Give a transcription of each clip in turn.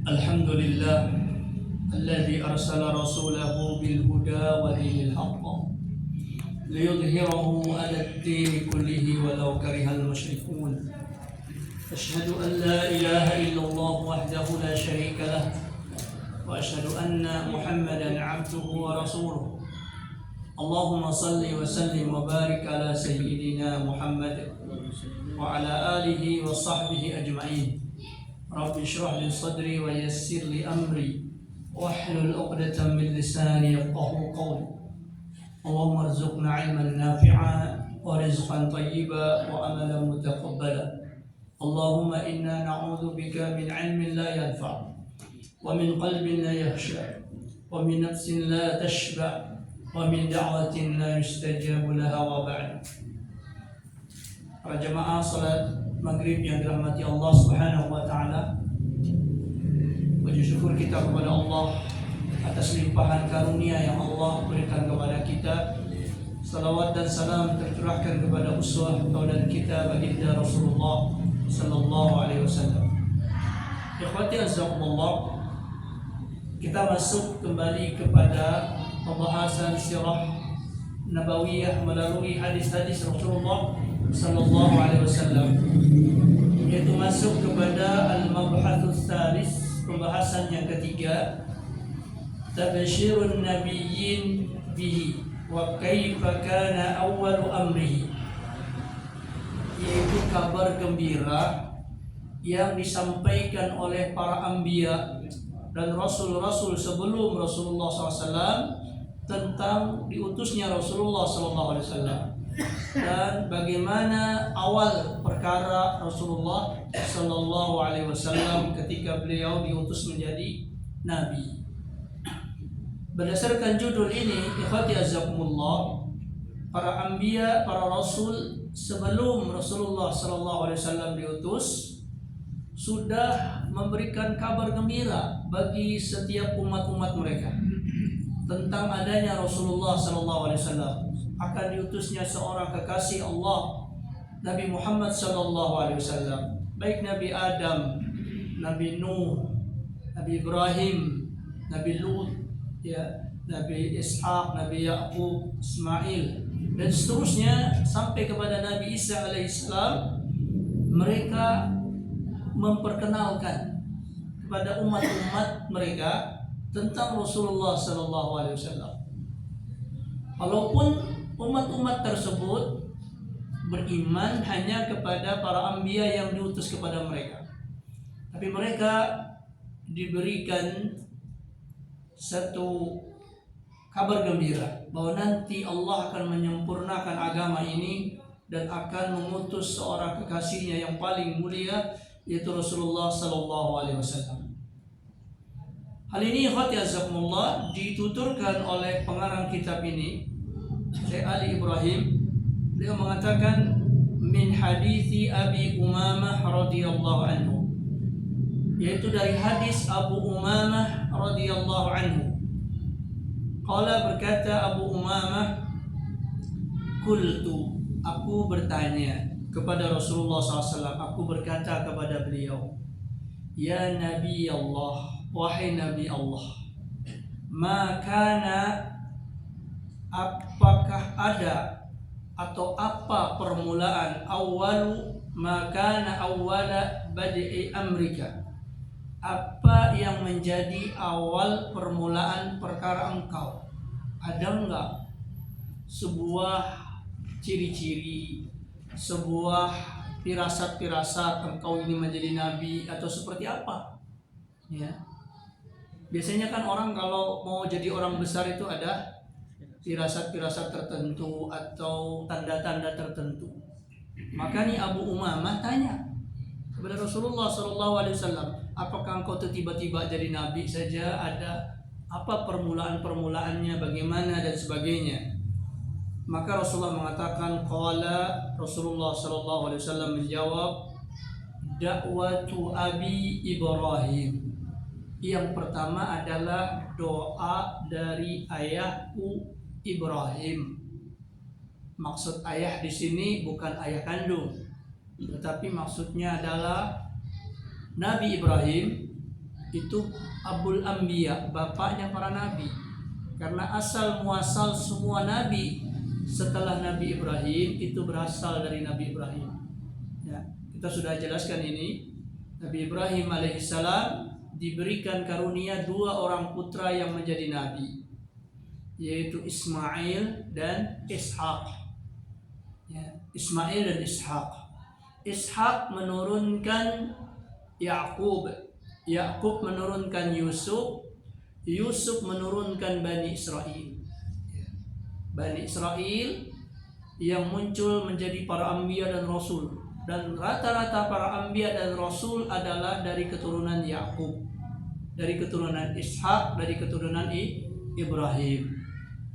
الحمد لله الذي أرسل رسوله بالهدى ودين الحق ليظهره على الدين كله ولو كره المشركون. أشهد أن لا إله إلا الله وحده لا شريك له وأشهد أن محمدا عبده ورسوله. اللهم صل وسلم وبارك على سيدنا محمد وعلى آله وصحبه أجمعين. رب اشرح لي صدري ويسر لي أمري واحلل عقدة من لساني يفقهوا قولي. اللهم ارزقنا علما نافعا ورزقا طيبا وعملا متقبلا. اللهم إنا نعوذ بك من علم لا ينفع ومن قلب لا يخشع ومن نفس لا تشبع ومن دعوة لا يستجاب لها. وبعد. Para jemaah salat maghrib yang dirahmati Allah Subhanahu wa taala, puji syukur kita kepada Allah atas limpahan karunia yang Allah berikan kepada kita. Salawat dan salam tercurahkan kepada uswah teladan kita baginda Rasulullah sallallahu alaihi wasallam. Ikhwati azakumullah, kita masuk kembali kepada pembahasan sirah nabawiyah melalui hadis-hadis Rasulullah sallallahu alaihi wasallam, yaitu masuk kepada al-mabhathus tsalis, pembahasan yang ketiga, tabsyirun nabiyyin bihi wa kaifa kana awwalu amrihi, yaitu kabar gembira yang disampaikan oleh para anbiya dan rasul-rasul sebelum Rasulullah SAW tentang diutusnya Rasulullah SAW dan bagaimana awal perkara Rasulullah SAW ketika beliau diutus menjadi nabi. Berdasarkan judul ini, ikhwati azakumullah, para anbiya, para rasul sebelum Rasulullah SAW diutus sudah memberikan kabar gembira bagi setiap umat-umat mereka tentang adanya Rasulullah SAW, akan diutusnya seorang kekasih Allah, Nabi Muhammad SAW, baik Nabi Adam, Nabi Nuh, Nabi Ibrahim, Nabi Lut, Nabi Ishaq, Nabi Yaqub, Ismail, dan seterusnya sampai kepada Nabi Isa alaihissalam. Mereka memperkenalkan kepada umat-umat mereka tentang Rasulullah SAW. Walaupun umat-umat tersebut beriman hanya kepada para anbiya yang diutus kepada mereka, tapi mereka diberikan satu kabar gembira bahwa nanti Allah akan menyempurnakan agama ini dan akan mengutus seorang kekasihnya yang paling mulia, yaitu Rasulullah SAW. Hal ini ikhwati azakumullah dituturkan oleh pengarang kitab ini, Syekh Ali Ibrahim. Beliau mengatakan min hadithi Abi Umamah radhiyallahu anhu, yaitu dari hadis Abu Umamah radhiyallahu anhu. Qala, berkata Abu Umamah, qultu, aku bertanya kepada Rasulullah SAW, aku berkata kepada beliau, ya Nabi Allah, wahai Nabi Allah, makana, apakah ada atau apa permulaan awalu makana awala bad'i amrika, apa yang menjadi awal permulaan perkara engkau? Ada enggak sebuah ciri-ciri, sebuah firasat-firasat engkau ini menjadi nabi atau seperti apa? Ya. Biasanya kan orang kalau mau jadi orang besar itu ada firasat-firasat tertentu atau tanda-tanda tertentu. Makanya Abu Umamah tanya kepada Rasulullah SAW, apakah engkau tiba-tiba jadi nabi saja? Ada apa permulaan-permulaannya, bagaimana dan sebagainya? Maka Rasulullah mengatakan, qala, Rasulullah SAW menjawab, da'watu Abi Ibrahim. Yang pertama adalah doa dari ayahku Ibrahim. Maksud ayah di sini bukan ayah kandung, tetapi maksudnya adalah Nabi Ibrahim itu Abul Anbiya, bapaknya para nabi. Karena asal muasal semua nabi setelah Nabi Ibrahim itu berasal dari Nabi Ibrahim. Ya, kita sudah jelaskan ini. Nabi Ibrahim alaihissalam diberikan karunia 2 orang putra yang menjadi nabi, yaitu Ismail dan Ishak. Ya, Ismail dan Ishak. Ishak menurunkan Yakub, Yakub menurunkan Yusuf, Yusuf menurunkan Bani Israel. Bani Israel yang muncul menjadi para anbiya dan rasul, dan rata-rata para anbiya dan rasul adalah dari keturunan Yakub, dari keturunan Ishak, dari keturunan Ibrahim.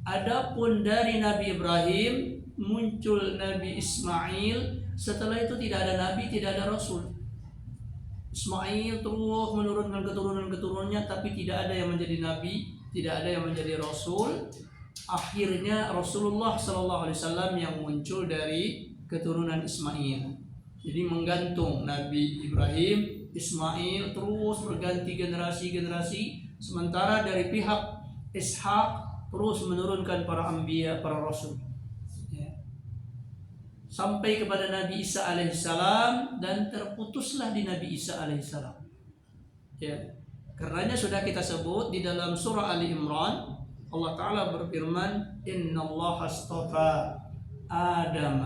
Adapun dari Nabi Ibrahim muncul Nabi Ismail, setelah itu tidak ada nabi, tidak ada rasul. Ismail terus menurunkan keturunan-keturunannya, tapi tidak ada yang menjadi nabi, tidak ada yang menjadi rasul. Akhirnya Rasulullah SAW yang muncul dari keturunan Ismail. Jadi menggantung Nabi Ibrahim, Ismail terus berganti generasi-generasi, sementara dari pihak Ishak terus menurunkan para anbiya, para rasul. Sampai kepada Nabi Isa alaihissalam, dan terputuslah di Nabi Isa alaihissalam. Ya, karenanya sudah kita sebut di dalam surah Ali Imran, Allah Ta'ala berfirman, Inna Allah astafa Adam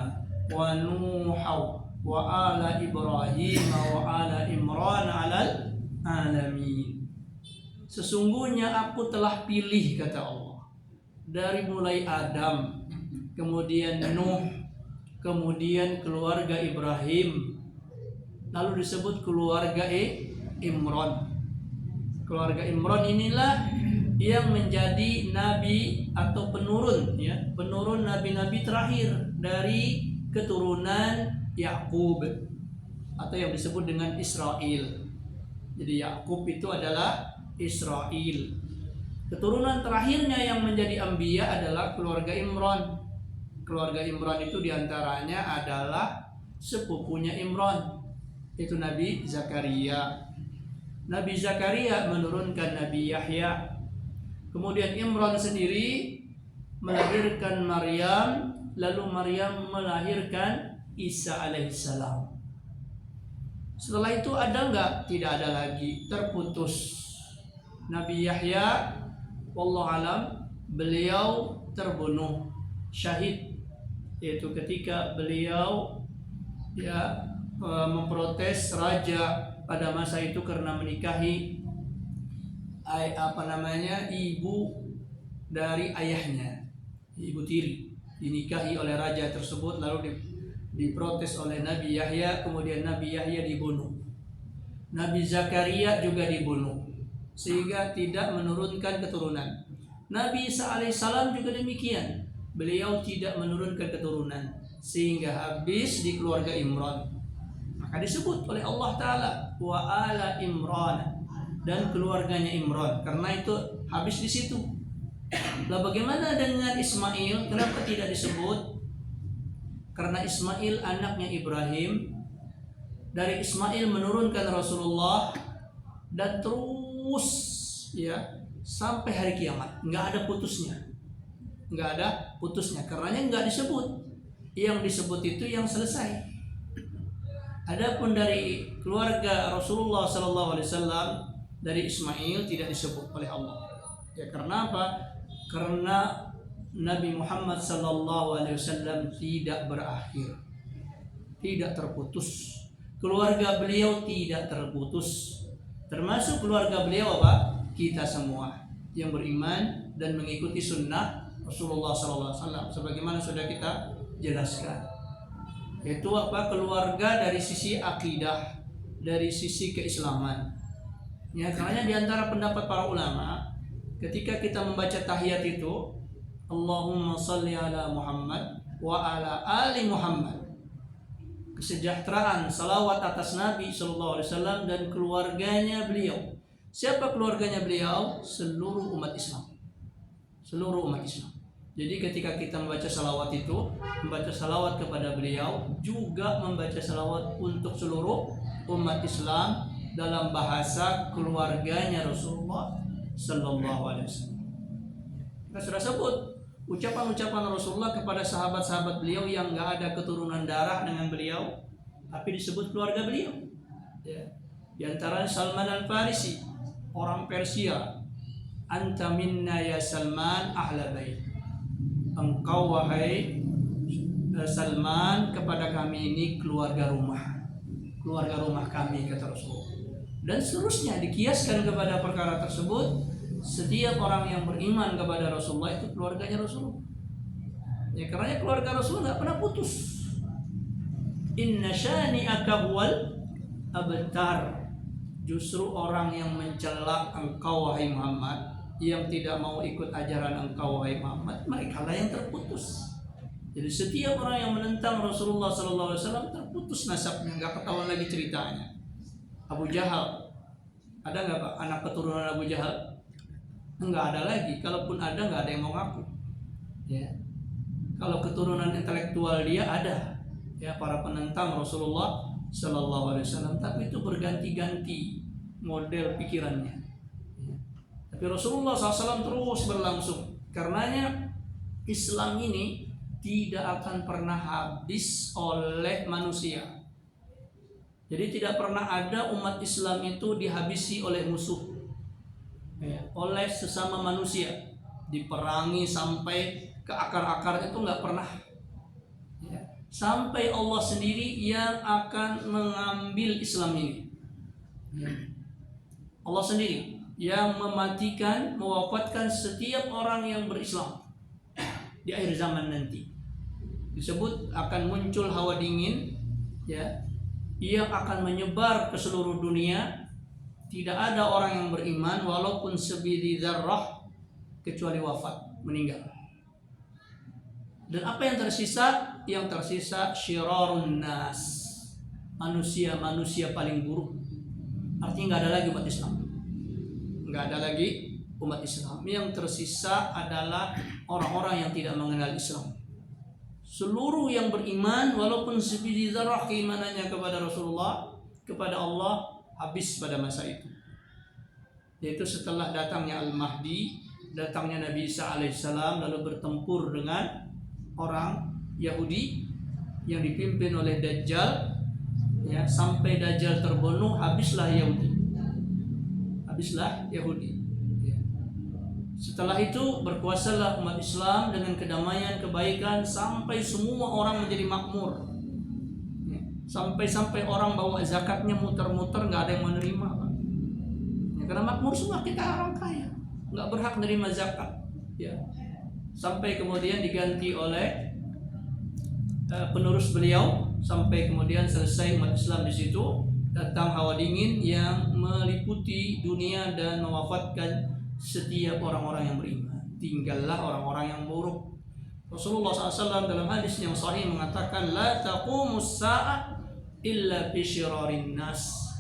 wa Nuha wa ala Ibrahim wa ala Imran alal alamin. Sesungguhnya aku telah pilih, kata Allah, dari mulai Adam, kemudian Nuh, kemudian keluarga Ibrahim, lalu disebut keluarga Imran. Keluarga Imran inilah yang menjadi nabi atau penurun, ya, penurun nabi-nabi terakhir dari keturunan Yakub atau yang disebut dengan Israel. Jadi Yakub itu adalah Israel. Keturunan terakhirnya yang menjadi anbiya adalah keluarga Imran. Keluarga Imran itu diantaranya adalah sepupunya Imran, itu Nabi Zakaria. Nabi Zakaria menurunkan Nabi Yahya. Kemudian Imran sendiri melahirkan Maryam, lalu Maryam melahirkan Isa alaihissalam. Setelah itu ada enggak? Tidak ada lagi, terputus. Nabi Yahya, wallahu alam, beliau terbunuh, syahid, yaitu ketika beliau memprotes raja pada masa itu karena menikahi ibu dari ayahnya, ibu tiri, dinikahi oleh raja tersebut, lalu diprotes oleh Nabi Yahya. Kemudian Nabi Yahya dibunuh, Nabi Zakaria juga dibunuh, sehingga tidak menurunkan keturunan. Nabi Isa alaihissalam juga demikian, beliau tidak menurunkan keturunan, sehingga habis di keluarga Imran. Maka disebut oleh Allah Ta'ala wa ala Imran, dan keluarganya Imran, karena itu habis di situ. Lah bagaimana dengan Ismail? Kenapa tidak disebut? Karena Ismail anaknya Ibrahim. Dari Ismail menurunkan Rasulullah, dan terus ya sampai hari kiamat, nggak ada putusnya, nggak ada putusnya. Karenanya nggak disebut. Yang disebut itu yang selesai. Adapun dari keluarga Rasulullah SAW, dari Ismail tidak disebut oleh Allah. Ya, karena apa? Karena Nabi Muhammad SAW tidak berakhir, tidak terputus. Keluarga beliau tidak terputus. Termasuk keluarga beliau apa? Kita semua yang beriman dan mengikuti sunnah Rasulullah SAW, sebagaimana sudah kita jelaskan. Itu apa? Keluarga dari sisi akidah, dari sisi keislaman. Ya, karena di antara pendapat para ulama, ketika kita membaca tahiyat itu, Allahumma salli ala Muhammad wa ala ali Muhammad, kesejahteraan, salawat atas Nabi SAW dan keluarganya beliau. Siapa keluarganya beliau? Seluruh umat Islam. Seluruh umat Islam. Jadi ketika kita membaca salawat itu, membaca salawat kepada beliau, juga membaca salawat untuk seluruh umat Islam, dalam bahasa keluarganya Rasulullah Sallallahu Alaihi Wasallam. Kita sudah sebut ucapan-ucapan Rasulullah kepada sahabat-sahabat beliau yang nggak ada keturunan darah dengan beliau, tapi disebut keluarga beliau. Ya. Di antaranya Salman Al-Farisi, orang Persia. Anta minna ya Salman ahla bait. Engkau wahai Salman kepada kami ini keluarga rumah kami, kata Rasulullah. Dan seterusnya dikiaskan kepada perkara tersebut. Setiap orang yang beriman kepada Rasulullah itu keluarganya Rasulullah. Ya, karena keluarga Rasulullah nggak pernah putus. Inna syani'aka huwal abtar. Justru orang yang mencela engkau wahai Muhammad, yang tidak mau ikut ajaran engkau wahai Muhammad, mereka lah yang terputus. Jadi setiap orang yang menentang Rasulullah SAW terputus nasabnya, nggak ketahuan lagi ceritanya. Abu Jahal, ada nggak Pak anak keturunan Abu Jahal? Enggak ada lagi. Kalaupun ada, nggak ada yang mau ngaku. Ya. Kalau keturunan intelektual dia ada, ya, para penentang Rasulullah Sallallahu Alaihi Wasallam. Tapi itu berganti-ganti model pikirannya. Ya. Tapi Rasulullah SAW terus berlangsung. Karenanya Islam ini tidak akan pernah habis oleh manusia. Jadi tidak pernah ada umat Islam itu dihabisi oleh musuh, ya, oleh sesama manusia, diperangi sampai ke akar-akar, itu nggak pernah. Ya. Sampai Allah sendiri yang akan mengambil Islam ini. Ya. Allah sendiri yang mematikan, mewafatkan setiap orang yang berislam di akhir zaman nanti. Disebut akan muncul hawa dingin, ya, yang akan menyebar ke seluruh dunia. Tidak ada orang yang beriman walaupun sebidi dzarrah kecuali wafat, meninggal. Dan apa yang tersisa? Yang tersisa syirarun nas, manusia-manusia paling buruk. Artinya nggak ada lagi umat Islam. Nggak ada lagi umat Islam. Yang tersisa adalah orang-orang yang tidak mengenal Islam. Seluruh yang beriman walaupun sebiji zarah keimanannya kepada Rasulullah, kepada Allah, habis pada masa itu. Yaitu setelah datangnya Al-Mahdi, datangnya Nabi Isa alaihissalam, lalu bertempur dengan orang Yahudi yang dipimpin oleh Dajjal, ya, sampai Dajjal terbunuh, habislah Yahudi. Setelah itu berkuasalah umat Islam dengan kedamaian, kebaikan, sampai semua orang menjadi makmur. Sampai orang bawa zakatnya muter-muter, nggak ada yang menerima. Ya, karena makmur semua, kita orang kaya, nggak berhak menerima zakat. Ya. Sampai kemudian diganti oleh penerus beliau, sampai kemudian selesai umat Islam di situ. Datang hawa dingin yang meliputi dunia dan mewafatkan setiap orang-orang yang beriman. Tinggallah orang-orang yang buruk. Rasulullah SAW dalam hadis yang sahih mengatakan, la taqumus sa'a illa bi syirarin nas.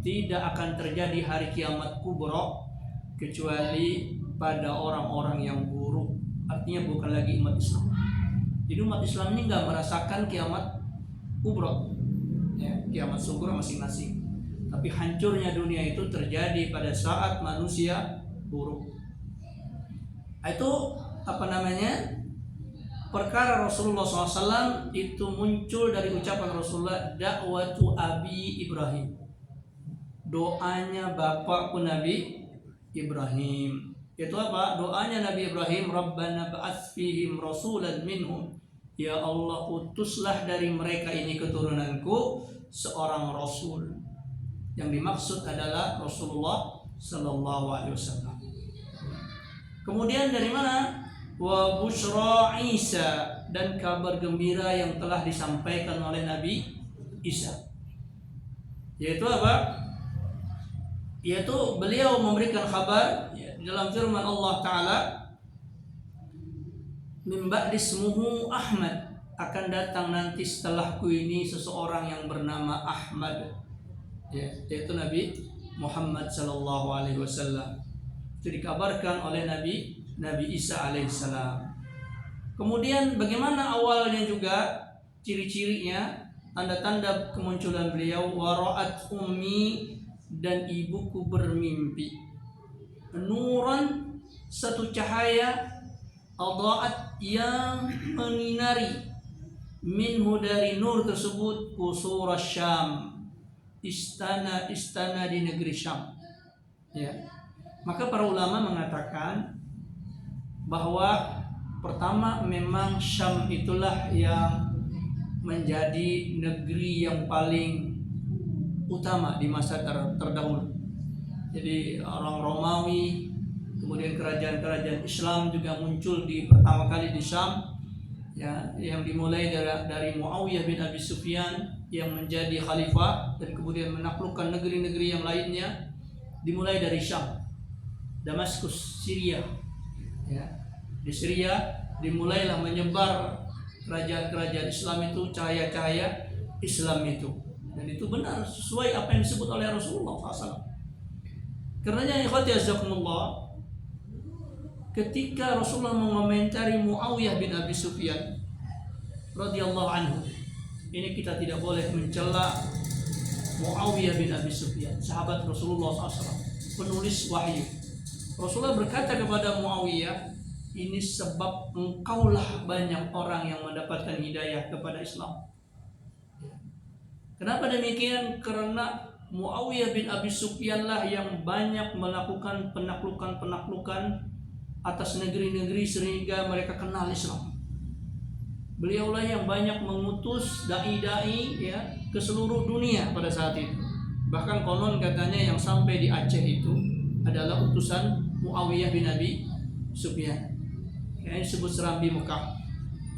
Tidak akan terjadi hari kiamat kubra kecuali pada orang-orang yang buruk. Artinya bukan lagi umat Islam. Jadi umat Islam ini nggak merasakan kiamat kubra, ya, kiamat sughra masing-masing. Tapi hancurnya dunia itu terjadi pada saat manusia buruk. Itu perkara Rasulullah SAW itu muncul dari ucapan Rasulullah, dakwatu Abi Ibrahim, doanya bapakku Nabi Ibrahim. Itu apa? Doanya Nabi Ibrahim, Rabbana ba'ats fihim rasulan minhum. Ya Allah, utuslah dari mereka ini keturunanku seorang rasul. Yang dimaksud adalah Rasulullah Sallallahu Alaihi Wasallam. Kemudian dari mana? Wa busyra Isa, dan kabar gembira yang telah disampaikan oleh Nabi Isa. Yaitu apa? Yaitu beliau memberikan kabar dalam firman Allah Ta'ala, min ba'di ismuhu Ahmad, akan datang nanti setelahku ini seseorang yang bernama Ahmad, ya, yaitu Nabi Muhammad Sallallahu Alaihi Wasallam. Itu dikabarkan oleh Nabi Isa alaihissalam. Kemudian bagaimana awalnya juga ciri-cirinya, tanda-tanda kemunculan beliau, wara'at ummi, dan ibuku bermimpi. Nuran, satu cahaya, adaat yang menyinari, minhu dari nur tersebut, qusur Syam, istana-istana di negeri Syam. Ya. Maka para ulama mengatakan bahwa pertama memang Syam itulah yang menjadi negeri yang paling utama di masa terdahulu. Jadi orang Romawi, kemudian kerajaan-kerajaan Islam juga muncul pertama kali di Syam, ya, yang dimulai dari Muawiyah bin Abi Sufyan yang menjadi khalifah dan kemudian menaklukkan negeri-negeri yang lainnya, dimulai dari Syam, Damaskus, Syria. Ya. Di Syria dimulailah menyebar kerajaan-kerajaan Islam itu, cahaya-cahaya Islam itu, dan itu benar sesuai apa yang disebut oleh Rasulullah SAW. Karenanya ikhwati azakumullah, ketika Rasulullah mengomentari Muawiyah bin Abi Sufyan radhiyallahu anhu, ini kita tidak boleh mencela Muawiyah bin Abi Sufyan, sahabat Rasulullah SAW, penulis wahyu. Rasulullah berkata kepada Muawiyah, ini sebab engkaulah banyak orang yang mendapatkan hidayah kepada Islam. Kenapa demikian? Karena Muawiyah bin Abi Sufyan lah yang banyak melakukan penaklukan atas negeri-negeri sehingga mereka kenal Islam. Beliaulah yang banyak mengutus dai-dai, ya, ke seluruh dunia pada saat itu. Bahkan konon katanya yang sampai di Aceh itu adalah utusan Muawiyah bin Abi Sufyan. Ini disebut Serambi Mekah.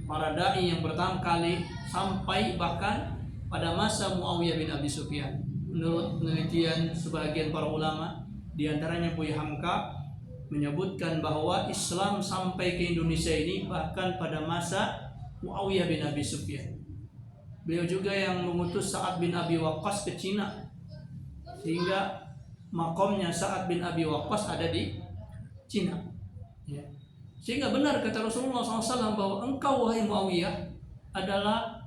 Para dai yang pertama kali sampai bahkan pada masa Muawiyah bin Abi Sufyan. Menurut penelitian sebagian para ulama, diantaranya Buya Hamka, menyebutkan bahwa Islam sampai ke Indonesia ini bahkan pada masa Muawiyah bin Abi Sufyan. Beliau juga yang mengutus Sa'ad bin Abi Waqqas ke Cina, sehingga makomnya Sa'ad bin Abi Waqqas ada di Cina. Ya. Sehingga benar kata Rasulullah SAW bahwa engkau wahai Muawiyah adalah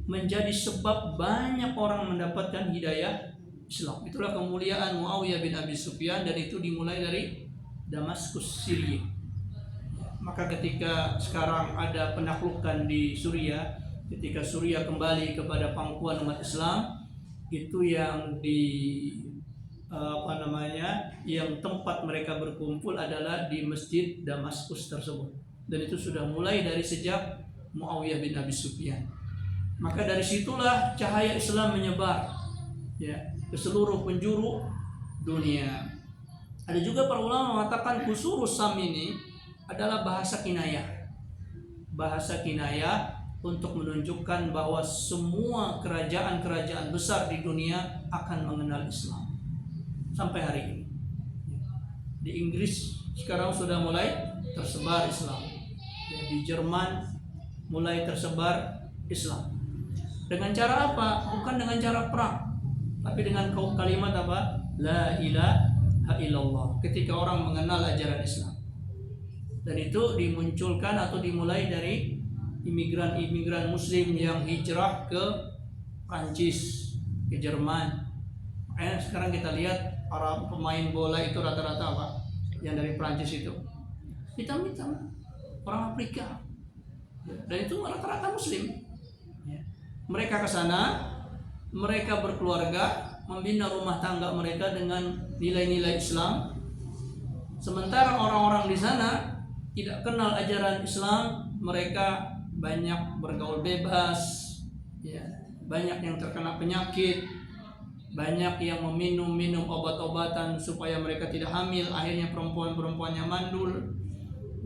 menjadi sebab banyak orang mendapatkan hidayah Islam. Itulah kemuliaan Muawiyah bin Abi Sufyan, dan itu dimulai dari Damaskus, Syria. Maka ketika sekarang ada penaklukan di Suriah, ketika Suriah kembali kepada pangkuan umat Islam, itu yang yang tempat mereka berkumpul adalah di Masjid Damaskus tersebut. Dan itu sudah mulai dari sejak Muawiyah bin Abi Sufyan. Maka dari situlah cahaya Islam menyebar, ya, ke seluruh penjuru dunia. Ada juga para ulama mengatakan Qusurus Syam ini adalah bahasa kinayah. Bahasa kinayah untuk menunjukkan bahwa semua kerajaan-kerajaan besar di dunia akan mengenal Islam. Sampai hari ini. Di Inggris sekarang sudah mulai tersebar Islam. Ya, di Jerman mulai tersebar Islam. Dengan cara apa? Bukan dengan cara perang, tapi dengan kalimat apa? La ilaha illallah. Ketika orang mengenal ajaran Islam. Dan itu dimunculkan atau dimulai dari imigran-imigran Muslim yang hijrah ke Prancis, ke Jerman. Makanya sekarang kita lihat para pemain bola itu rata-rata apa? Yang dari Prancis itu hitam-hitam, orang Afrika. Dan itu rata-rata Muslim. Mereka ke sana, mereka berkeluarga, membina rumah tangga mereka dengan nilai-nilai Islam. Sementara orang-orang di sana tidak kenal ajaran Islam, mereka banyak bergaul bebas, ya, banyak yang terkena penyakit, banyak yang meminum obat-obatan supaya mereka tidak hamil, akhirnya perempuan-perempuannya mandul,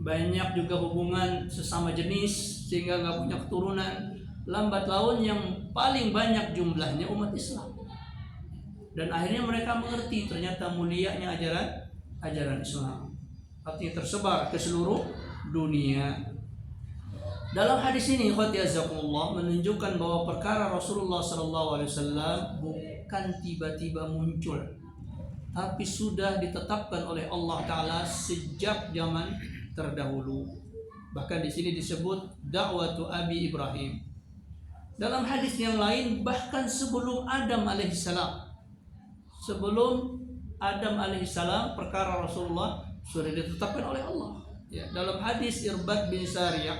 banyak juga hubungan sesama jenis sehingga nggak punya keturunan. Lambat laun yang paling banyak jumlahnya umat Islam, dan akhirnya mereka mengerti ternyata mulianya ajaran Islam, artinya tersebar ke seluruh dunia. Dalam hadis ini ikhwati azakumullah menunjukkan bahwa perkara Rasulullah SAW bukan tiba-tiba muncul, tapi sudah ditetapkan oleh Allah Ta'ala sejak zaman terdahulu. Bahkan di sini disebut dakwatu Abi Ibrahim. Dalam hadis yang lain bahkan sebelum Adam alaihissalam Sebelum Adam alaihissalam, perkara Rasulullah sudah ditetapkan oleh Allah. Ya, dalam hadis Irbad bin Sariyah,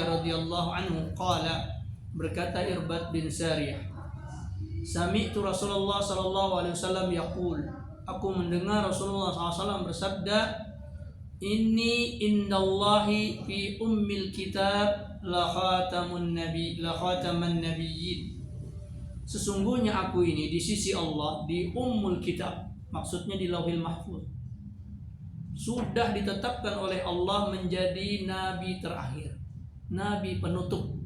radhiyallahu anhu qala, berkata Irbad bin Sariyah, sami'tu Rasulullah sallallahu alaihi wasallam yaqul, aku mendengar Rasulullah SAW bersabda, inni indallahi fi ummil kitab la khataman nabiyyin. Sesungguhnya aku ini di sisi Allah di ummul kitab, maksudnya di Lauhil Mahfuz, sudah ditetapkan oleh Allah menjadi nabi terakhir, nabi penutup.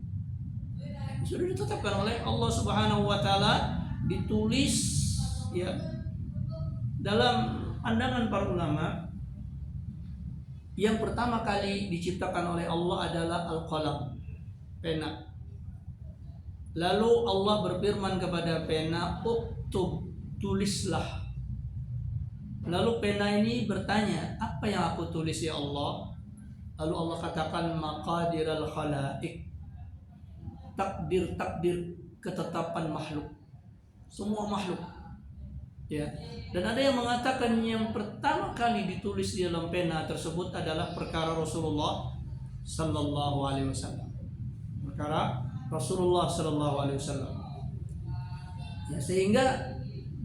Sudah ditetapkan oleh Allah Subhanahu wa taala, ditulis ya. Dalam pandangan para ulama, yang pertama kali diciptakan oleh Allah adalah al-qalam, pena. Lalu Allah berfirman kepada pena, uktub, tulislah. Lalu pena ini bertanya, apa yang aku tulis ya Allah? Lalu Allah katakan, maqadiral khalaik, takdir ketetapan makhluk, semua makhluk. Ya. Dan ada yang mengatakan yang pertama kali ditulis di dalam pena tersebut adalah perkara Rasulullah sallallahu alaihi wasallam. Perkara Rasulullah sallallahu alaihi wasallam. Ya, sehingga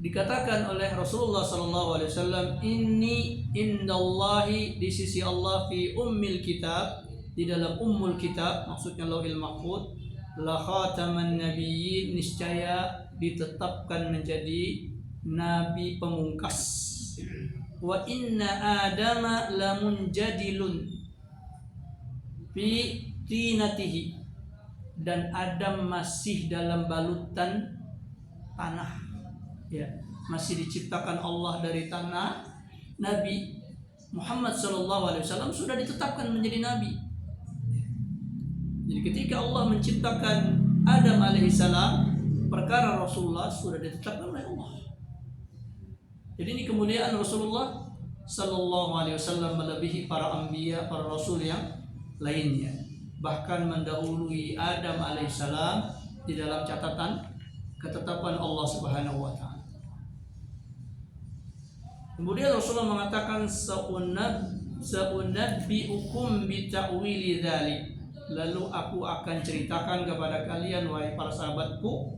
dikatakan oleh Rasulullah sallallahu alaihi wasallam, inni indallahi, di sisi Allah, fi ummil kitab, di dalam ummul kitab, maksudnya Lauhil Mahfuz, la khataman nabiyyin, niscaya ditetapkan menjadi nabi pemungkas. Wa inna adama lamunjadilun fi tinatihi, dan Adam masih dalam balutan tanah, ya, masih diciptakan Allah dari tanah. Nabi Muhammad SAW sudah ditetapkan menjadi nabi. Jadi ketika Allah menciptakan Adam alaihissalam, perkara Rasulullah sudah ditetapkan oleh Allah. Jadi ini kemuliaan Rasulullah sallallahu alaihi wasallam melebihi para anbiya, para rasul yang lainnya, bahkan mendahului Adam alaihissalam di dalam catatan ketetapan Allah Subhanahu wa taala. Kemudian Rasulullah mengatakan, sa'unabbi'ukum bi ta'wili dzalik, lalu aku akan ceritakan kepada kalian wahai para sahabatku,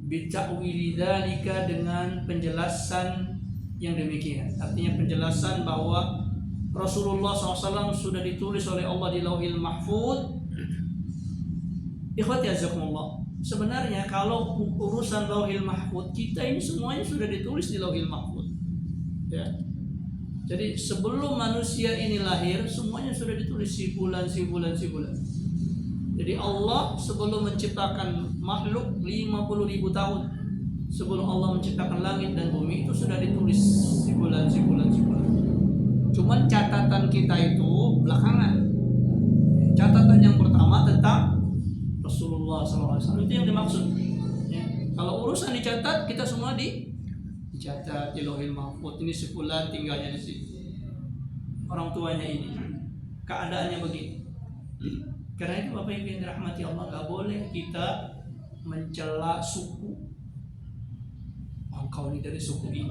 bi ta'wili dzalika, dengan penjelasan yang demikian. Artinya penjelasan bahwa Rasulullah SAW sudah ditulis oleh Allah di Lauhil Mahfuz. Ikhwati azakumullah, sebenarnya kalau urusan Lauhil Mahfuz, kita ini semuanya sudah ditulis di Lauhil Mahfuz, ya. Jadi sebelum manusia ini lahir, semuanya sudah ditulis, si bulan. Jadi Allah sebelum menciptakan makhluk 50.000 tahun sebelum Allah menciptakan langit dan bumi, itu sudah ditulis si bulan. Cuman catatan kita itu belakangan. Catatan yang pertama tentang Rasulullah SAW, itu yang dimaksud. Ya. Kalau urusan dicatat, kita semua dicatat di Lauhil Mahfuz. Ini sebulan tinggalnya di sini, orang tuanya ini, keadaannya begini. Karena itu Bapak Ibu yang dirahmati Allah, gak boleh kita mencela suku. Engkau ini dari suku ini,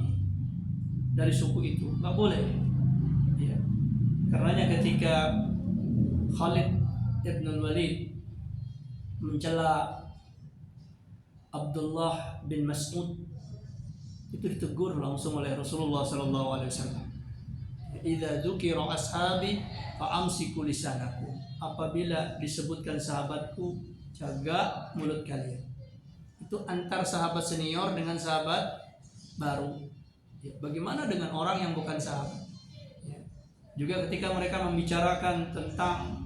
dari suku itu, nggak boleh. Ya. Karenanya ketika Khalid ibn Walid mencela Abdullah bin Mas'ud, itu ditegur langsung oleh Rasulullah SAW. Idza dzukira ashabi fa amsiku lisanakum, apabila disebutkan sahabatku, jaga mulut kalian. Itu antar sahabat senior dengan sahabat baru. Ya, bagaimana dengan orang yang bukan sahabat? Ya. Juga ketika mereka membicarakan tentang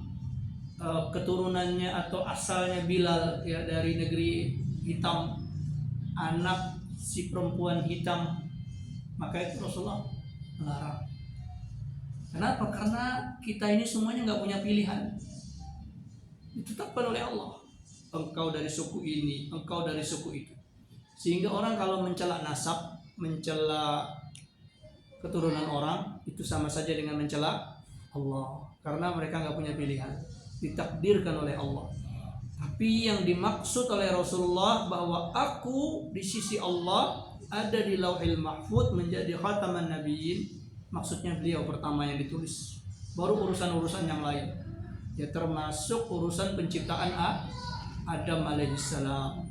keturunannya atau asalnya Bilal, ya, dari negeri hitam, anak si perempuan hitam, maka itu Rasulullah melarang. Kenapa? Karena kita ini semuanya nggak punya pilihan. Ditetapkan oleh Allah. Engkau dari suku ini, engkau dari suku itu. Sehingga orang kalau mencela nasab, mencela keturunan orang, itu sama saja dengan mencela Allah. Karena mereka nggak punya pilihan, ditakdirkan oleh Allah. Tapi yang dimaksud oleh Rasulullah bahwa aku di sisi Allah ada di Lauhil Mahfuz menjadi khataman nabiyyin, maksudnya beliau pertama yang ditulis. Baru urusan-urusan yang lain. Ya termasuk urusan penciptaan Adam alaihissalam.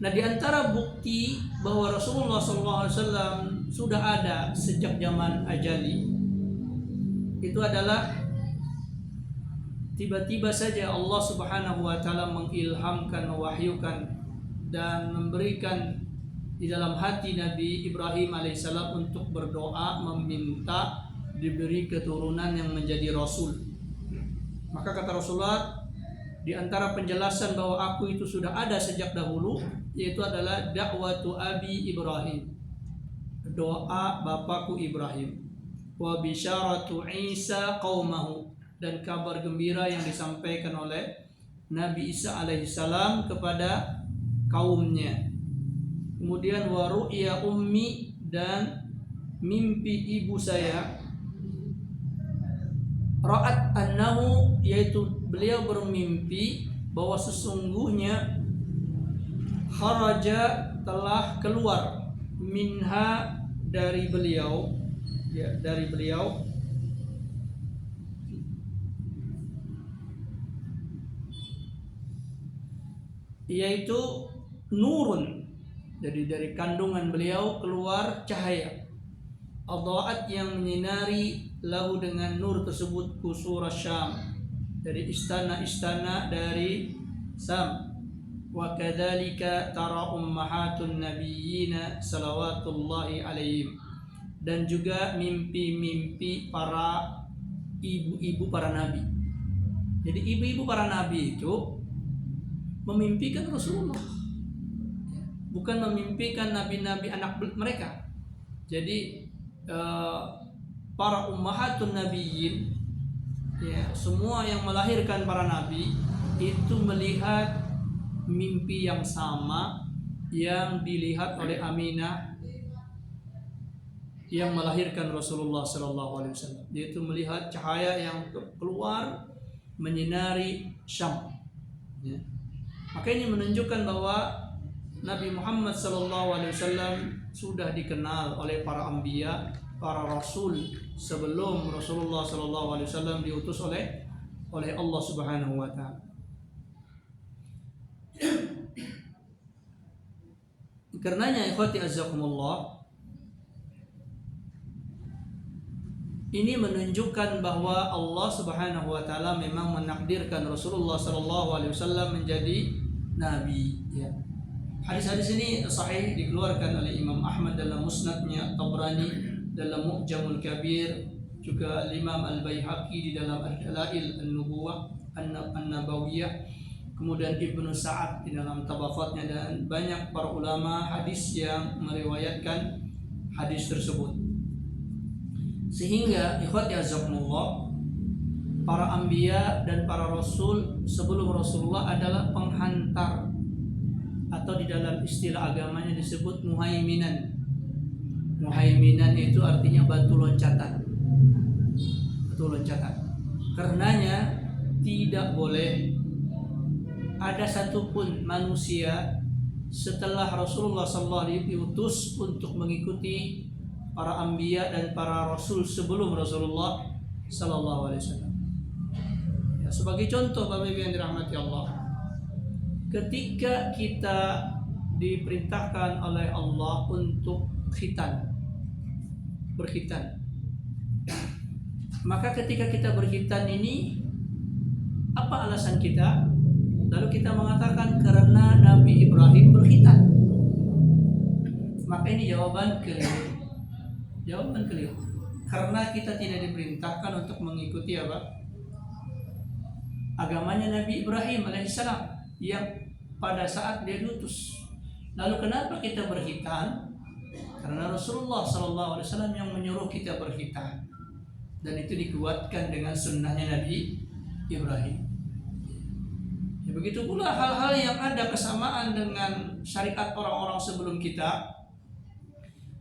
Nah, di antara bukti bahwa Rasulullah SAW sudah ada sejak zaman ajali itu adalah tiba-tiba saja Allah Subhanahu wa taala mengilhamkan, mewahyukan dan memberikan di dalam hati Nabi Ibrahim alaihissalam untuk berdoa meminta diberi keturunan yang menjadi rasul. Maka kata Rasulullah, di antara penjelasan bahwa aku itu sudah ada sejak dahulu, yaitu adalah dakwatu abi Ibrahim, doa bapakku Ibrahim, wa bisyaratu Isa qaumahu, dan kabar gembira yang disampaikan oleh Nabi Isa alaihissalam kepada kaumnya. Kemudian wa ru'ya ummi, dan mimpi ibu saya, ra'at annahu, yaitu beliau bermimpi bahwa sesungguhnya kharaja, telah keluar, minha, dari beliau, ya dari beliau, yaitu nurun, jadi dari kandungan beliau keluar cahaya, adha'at, yang menyinari, lahu dengan nur tersebut, kusur Syam, dari istana-istana dari Sam. Wa kadzalika tara ummahatun nabiyyina salawatullahi alaihim, dan juga mimpi-mimpi para ibu-ibu para nabi. Jadi ibu-ibu para nabi itu memimpikan Rasulullah, bukan memimpikan nabi-nabi anak mereka. Jadi para ummahatun nabiyyin, ya, semua yang melahirkan para nabi itu melihat mimpi yang sama yang dilihat oleh Aminah yang melahirkan Rasulullah sallallahu alaihi wasallam, yaitu melihat cahaya yang keluar menyinari Syam. Ya. Maka ini menunjukkan bahwa Nabi Muhammad sallallahu alaihi wasallam sudah dikenal oleh para anbiya, para rasul sebelum Rasulullah sallallahu alaihi wasallam diutus oleh Allah Subhanahu wa taala. Karenanya ikhwati azzakumullah, ini menunjukkan bahwa Allah Subhanahu wa taala memang menakdirkan Rasulullah sallallahu alaihi wasallam menjadi nabi, ya. Hadis-hadis ini sahih, dikeluarkan oleh Imam Ahmad dalam Musnadnya, Tabrani dalam Mu'jamul Kabir, juga Imam Al-Baihaqi di dalam Ad-Dalail An-Nubuwah An-Nabawiyah, kemudian Ibnu Sa'ad di dalam Tabaqatnya, dan banyak para ulama hadis yang meriwayatkan hadis tersebut. Sehingga ikhwati azakumullah, para anbiya dan para rasul sebelum Rasulullah adalah penghantar, atau di dalam istilah agamanya disebut muhaiminan. Muhaiminan itu artinya batu loncatan. Batu loncatan. Karenanya tidak boleh ada satupun manusia setelah Rasulullah sallallahu alaihi wasallam diutus untuk mengikuti para anbiya dan para rasul sebelum Rasulullah sallallahu alaihi wasallam. Ya, sebagai contoh Bapak Ibu yang dirahmati Allah, ketika kita diperintahkan oleh Allah untuk berkhitan, maka ketika kita berkhitan ini, apa alasan kita? Lalu kita mengatakan karena Nabi Ibrahim berkhitan. Maka ini jawaban keliru. Karena kita tidak diperintahkan untuk mengikuti apa? Agamanya Nabi Ibrahim alaihissalam yang pada saat dia diutus. Lalu kenapa kita berkhitan? Karena Rasulullah sallallahu alaihi wasallam yang menyuruh kita berkhitan, dan itu dikuatkan dengan sunnahnya Nabi Ibrahim. Ya, begitu pula hal-hal yang ada kesamaan dengan syariat orang-orang sebelum kita,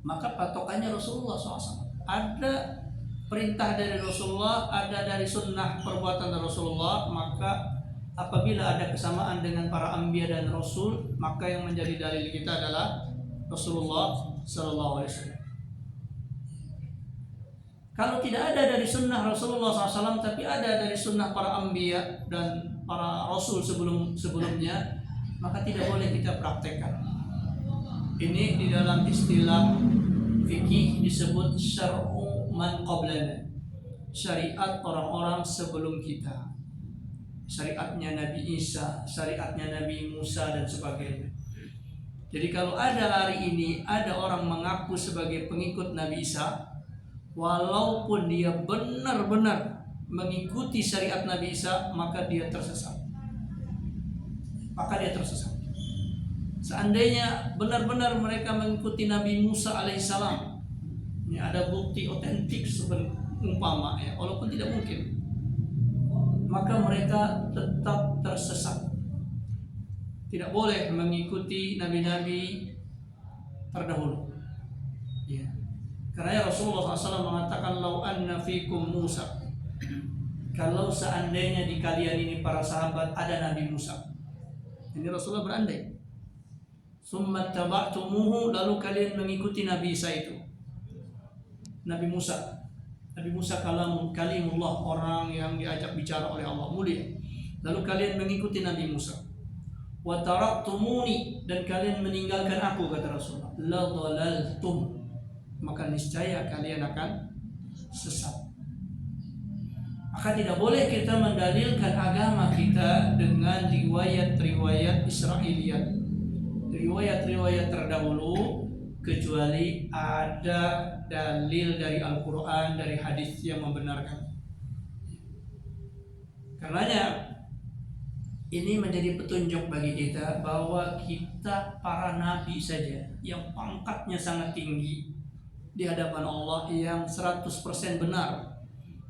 maka patokannya Rasulullah SAW. Ada perintah dari Rasulullah, ada dari sunnah perbuatan dari Rasulullah, maka apabila ada kesamaan dengan para anbiya dan rasul, maka yang menjadi dalil kita adalah Rasulullah sallallahu alaihi wasallam. Kalau tidak ada dari sunnah Rasulullah SAW, tapi ada dari sunnah para anbiya dan para rasul sebelumnya, maka tidak boleh kita praktekkan. Ini di dalam istilah fikih disebut syar'u man qablana, syariat orang-orang sebelum kita. Syariatnya Nabi Isa, syariatnya Nabi Musa dan sebagainya. Jadi kalau ada hari ini ada orang mengaku sebagai pengikut Nabi Isa, walaupun dia benar-benar mengikuti syariat Nabi Isa, maka dia tersesat. Seandainya benar-benar mereka mengikuti Nabi Musa alaihissalam, ini ada bukti otentik umpama ya, walaupun tidak mungkin, maka mereka tetap tersesat. Tidak boleh mengikuti nabi-nabi terdahulu. Ya. Karena Rasulullah SAW mengatakan, "Lau anna fikum Musa." Kalau seandainya di kalian ini para sahabat ada Nabi Musa. Ini Rasulullah berandai. Summa taba'tumuhu, lalu kalian mengikuti Nabi Isa itu. Nabi Musa kalimullah, orang yang diajak bicara oleh Allah, mulia. Lalu kalian mengikuti Nabi Musa. Wa taraktumuni, dan kalian meninggalkan aku, kata Rasulullah. La dhalaltum, maka niscaya kalian akan sesat. Maka tidak boleh kita mendalilkan agama kita dengan riwayat-riwayat Israiliyat, riwayat-riwayat terdahulu, kecuali ada dalil dari Al-Quran, dari hadis yang membenarkan. Karenanya ini menjadi petunjuk bagi kita bahwa kita para nabi saja yang pangkatnya sangat tinggi di hadapan Allah, yang 100% benar.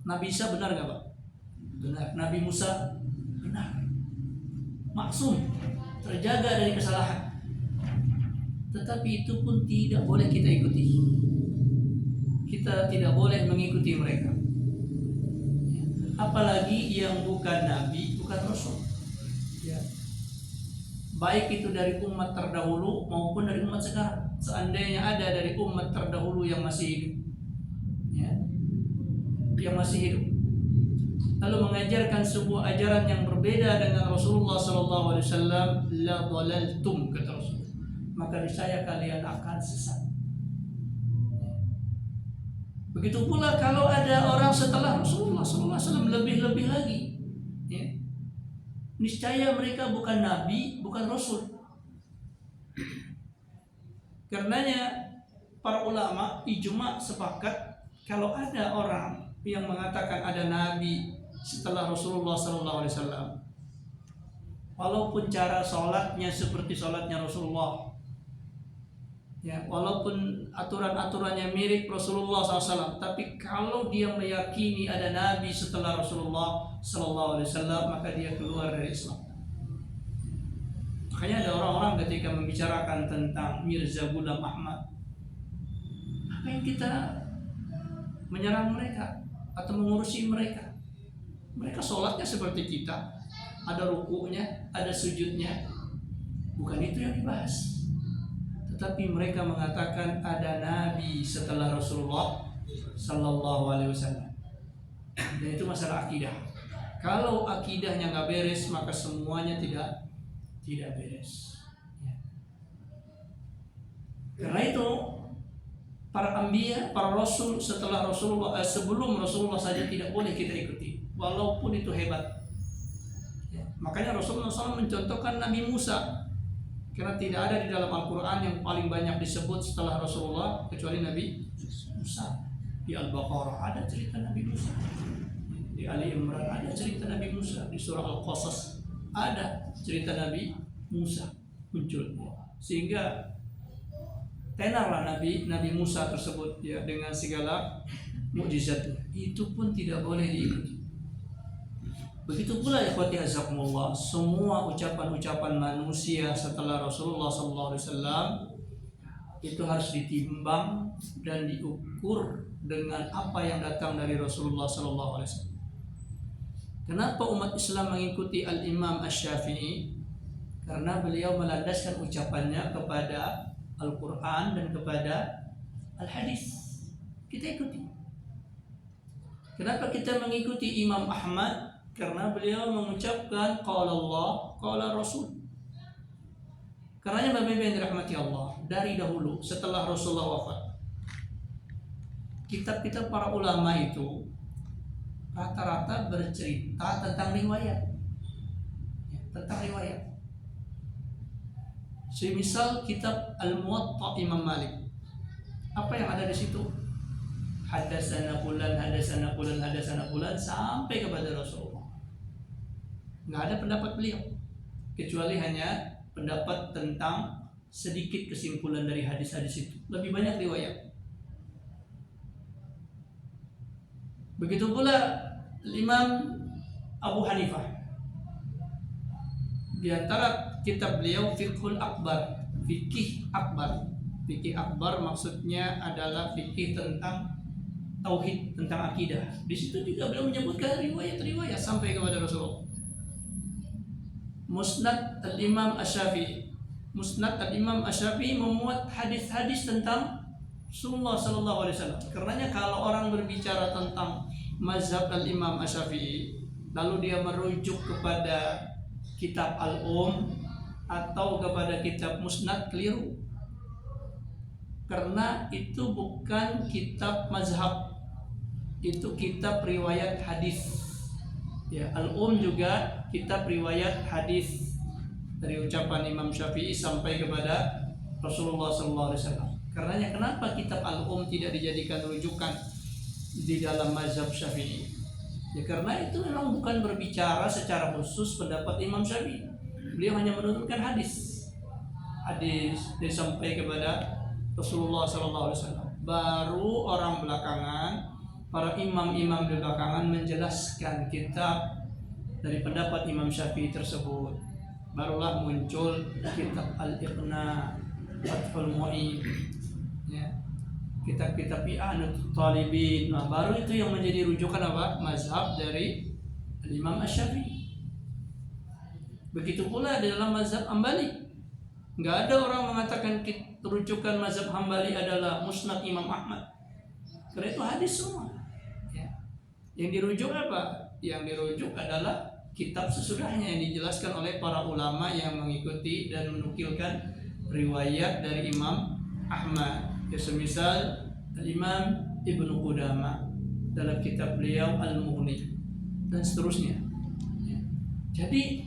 Nabi Isa benar gak Pak? Benar. Nabi Musa benar, maksum, terjaga dari kesalahan. Tetapi itu pun tidak boleh kita ikuti. Kita tidak boleh mengikuti mereka. Apalagi yang bukan nabi, bukan rasul. Ya. Baik itu dari umat terdahulu maupun dari umat sekarang. Seandainya ada dari umat terdahulu yang masih hidup, ya, yang masih hidup, lalu mengajarkan sebuah ajaran yang berbeda dengan Rasulullah SAW, la dhalaltum, kata Rasul, maka niscaya kalian akan sesat. Begitu pula kalau ada orang setelah Rasulullah SAW lebih-lebih lagi, ya, niscaya mereka bukan nabi, bukan rasul. Karenanya para ulama ijma sepakat kalau ada orang yang mengatakan ada nabi setelah Rasulullah SAW, walaupun cara sholatnya seperti sholatnya Rasulullah, ya, walaupun aturan-aturannya mirip Rasulullah SAW, tapi kalau dia meyakini ada nabi setelah Rasulullah SAW, maka dia keluar dari Islam. Makanya ada orang-orang ketika membicarakan tentang Mirza Ghulam Ahmad, apa yang kita menyerang mereka atau mengurusi mereka? Mereka sholatnya seperti kita, ada rukuknya, ada sujudnya. Bukan itu yang dibahas. Tetapi mereka mengatakan ada nabi setelah Rasulullah Sallallahu Alaihi Wasallam. Dan itu masalah akidah. Kalau akidahnya nggak beres, maka semuanya tidak beres. Ya. Karena itu para anbiya, para rasul setelah Rasulullah, sebelum Rasulullah saja tidak boleh kita ikuti, walaupun itu hebat. Ya. Makanya Rasulullah SAW mencontohkan Nabi Musa, karena tidak ada di dalam Al-Quran yang paling banyak disebut setelah Rasulullah kecuali Nabi Musa. Di Al-Baqarah ada cerita Nabi Musa, di Ali Imran ada cerita Nabi Musa, di surah Al-Qasas ada cerita Nabi Musa muncul, sehingga tenarlah Nabi Musa tersebut, ya, dengan segala mukjizatnya. Itu pun tidak boleh diikuti. Begitu pula ikhwati azakumullah, semua ucapan-ucapan manusia setelah Rasulullah SAW itu harus ditimbang dan diukur dengan apa yang datang dari Rasulullah SAW. Kenapa umat Islam mengikuti Al-Imam Asy-Syafi'i? Karena beliau melandaskan ucapannya kepada Al-Quran dan kepada Al-Hadis. Kita ikuti. Kenapa kita mengikuti Imam Ahmad? Karena beliau mengucapkan qala Allah, qala Rasul. Karenanya Bapak Ibu yang dirahmati Allah, dari dahulu setelah Rasulullah wafat, kitab-kitab para ulama itu rata-rata bercerita tentang riwayat, tentang riwayat. Semisal kitab Al-Muwatta Imam Malik, apa yang ada di situ? Hadatsana fulan, hadatsana fulan, hadatsana fulan sampai kepada Rasulullah. Nggak ada pendapat beliau kecuali hanya pendapat tentang sedikit kesimpulan dari hadis-hadis itu. Lebih banyak riwayat. Begitu pula Imam Abu Hanifah. Di antara kitab beliau Fiqhul Akbar, fikih akbar. Fikih akbar maksudnya adalah fikih tentang tauhid, tentang akidah. Di situ juga beliau menyebutkan riwayat-riwayat sampai kepada Rasulullah. Musnad Al-Imam Asy-Syafi'i. Musnad Al-Imam Asy-Syafi'i memuat hadis-hadis tentang Rasulullah sallallahu alaihi wasallam. Karenanya kalau orang berbicara tentang mazhab Al-Imam Asy-Syafi'i, lalu dia merujuk kepada kitab atau kepada kitab Musnad, keliru. Karena itu bukan kitab mazhab, itu kitab riwayat hadis. Ya, juga kitab riwayat hadis dari ucapan Imam Syafi'i sampai kepada Rasulullah SAW. Karenanya kenapa kitab tidak dijadikan rujukan di dalam mazhab Syafi'i? Ya karena itu memang bukan berbicara secara khusus pendapat Imam Syafi'i. Beliau hanya menurunkan hadis sampai kepada Rasulullah SAW. Baru orang belakangan, para imam-imam di belakangan menjelaskan kitab dari pendapat Imam Syafi'i tersebut. Barulah muncul kitab Al-Iqna, Fathul Mu'in, ya, kitab-kitab I'anat Talibin. Nah, baru itu yang menjadi rujukan apa? Mazhab dari Imam Asy-Syafi'i. Begitu pula dalam mazhab Hambali. Enggak ada orang mengatakan rujukan mazhab Hambali adalah Musnad Imam Ahmad. Karena itu hadis semua. Yang dirujuk apa? Yang dirujuk adalah kitab sesudahnya yang dijelaskan oleh para ulama yang mengikuti dan menukilkan riwayat dari Imam Ahmad. Ya, semisal Imam Ibnu Qudamah dalam kitab beliau Al-Mughni dan seterusnya. Jadi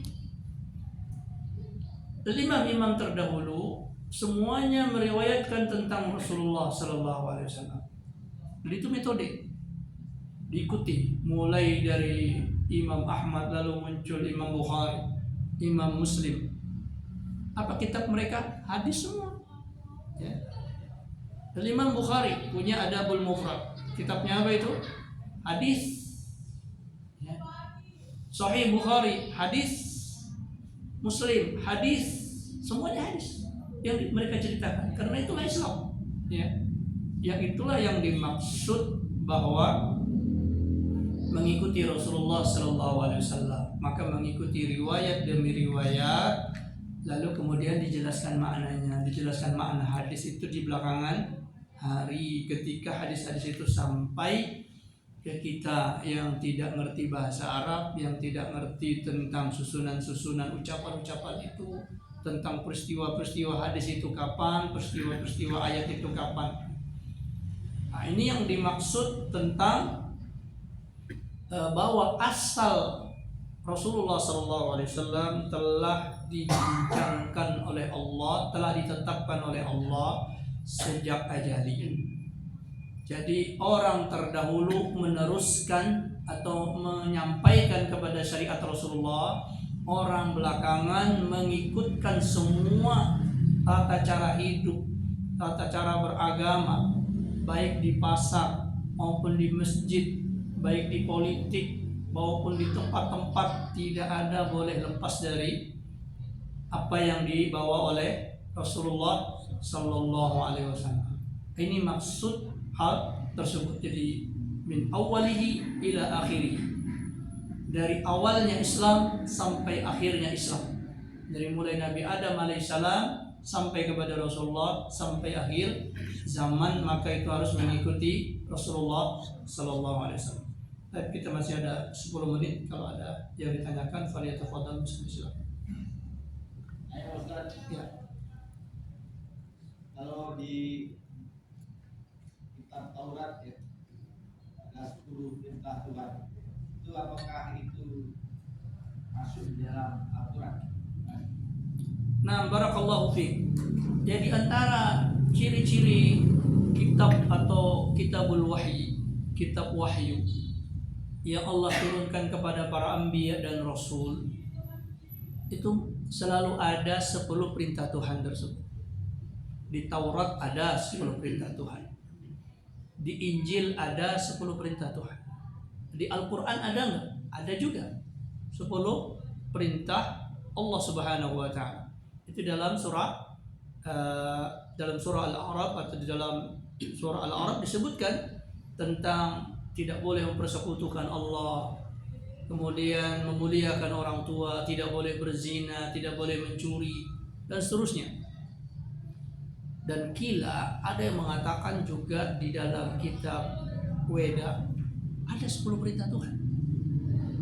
imam-imam terdahulu semuanya meriwayatkan tentang Rasulullah SAW. Jadi itu metode diikuti, mulai dari Imam Ahmad, lalu muncul Imam Bukhari, Imam Muslim. Apa kitab mereka? Hadis semua. Ya. Imam Bukhari punya Adabul Mufrad. Kitabnya apa itu? Hadis. Ya. Sahih Bukhari, hadis. Muslim, hadis. Semuanya hadis yang mereka ceritakan. Karena itulah Islam. Ya. Yang itulah yang dimaksud bahwa mengikuti Rasulullah SAW, maka mengikuti riwayat demi riwayat, lalu kemudian dijelaskan maknanya, dijelaskan makna hadis itu di belakangan hari ketika hadis-hadis itu sampai ke kita yang tidak ngerti bahasa Arab, yang tidak ngerti tentang susunan-susunan ucapan-ucapan itu, tentang peristiwa-peristiwa hadis itu kapan, peristiwa-peristiwa ayat itu kapan. Nah, ini yang dimaksud tentang bahwa asal Rasulullah SAW telah dibincangkan oleh Allah, telah ditetapkan oleh Allah sejak ajali. Jadi orang terdahulu meneruskan atau menyampaikan kepada syariat Rasulullah, orang belakangan mengikutkan semua tata cara hidup, tata cara beragama, baik di pasar maupun di masjid, baik di politik maupun di tempat-tempat, tidak ada boleh lepas dari apa yang dibawa oleh Rasulullah Sallallahu Alaihi Wasallam. Ini maksud hal tersebut. Jadi min awalihi ila akhirih, dari awalnya Islam sampai akhirnya Islam, dari mulai Nabi Adam alaihissalam sampai kepada Rasulullah sampai akhir zaman, maka itu harus mengikuti Rasulullah Sallallahu Alaihi Wasallam. Tapi kita masih ada 10 menit, kalau ada yang ditanyakan falyatafadhal, silakan. Ayo Ustaz. Ya. Kalau di kitab Taurat ya, ada 10 perintah Tuhan. Itu apakah itu masuk di dalam Al-Quran? Nah, barakallahu fiik. Jadi antara ciri-ciri kitab atau kitabul wahyi, kitab wahyu yang Allah turunkan kepada para anbiya dan rasul, itu selalu ada 10 perintah Tuhan tersebut. Di Taurat ada 10 perintah Tuhan. Di Injil ada 10 perintah Tuhan. Di Al-Quran ada nggak? Ada juga 10 perintah Allah Subhanahu wa Ta'ala. Itu dalam surah Al-A'raf, atau di dalam surah Al-A'raf disebutkan tentang tidak boleh mempersekutukan Allah, kemudian memuliakan orang tua, tidak boleh berzina, tidak boleh mencuri, dan seterusnya. Dan kila ada yang mengatakan juga di dalam kitab Weda ada 10 perintah Tuhan.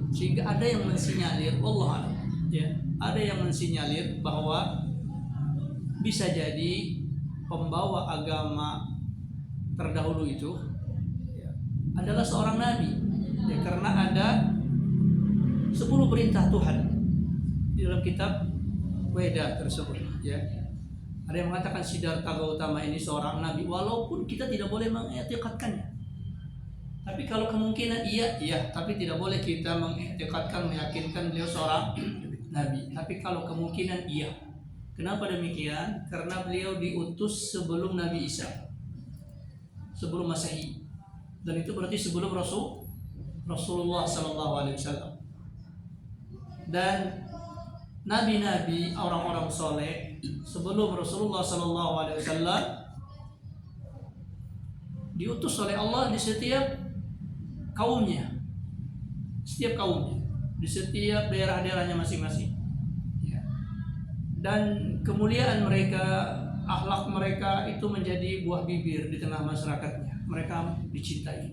Sehingga ada yang mensinyalir, Allah alam, ya, ada yang mensinyalir bahwa bisa jadi pembawa agama terdahulu itu ya, adalah seorang nabi, ya, karena ada 10 perintah Tuhan di dalam kitab Weda tersebut, ya. Ada yang mengatakan Siddhartha Gautama ini seorang nabi, walaupun kita tidak boleh mengiktikadkannya. Tapi kalau kemungkinan iya, tapi tidak boleh kita mengiktikadkan, meyakinkan beliau seorang nabi. Tapi kalau kemungkinan iya. Kenapa demikian? Karena beliau diutus sebelum Nabi Isa, sebelum Masehi, dan itu berarti sebelum Rasulullah Sallallahu Alaihi Wasallam. Dan nabi-nabi, orang-orang soleh sebelum Rasulullah Sallallahu Alaihi Wasallam diutus oleh Allah di setiap kaumnya, di setiap daerah-daerahnya masing-masing. Ya. Dan kemuliaan mereka, akhlak mereka itu menjadi buah bibir di tengah masyarakatnya. Mereka dicintai.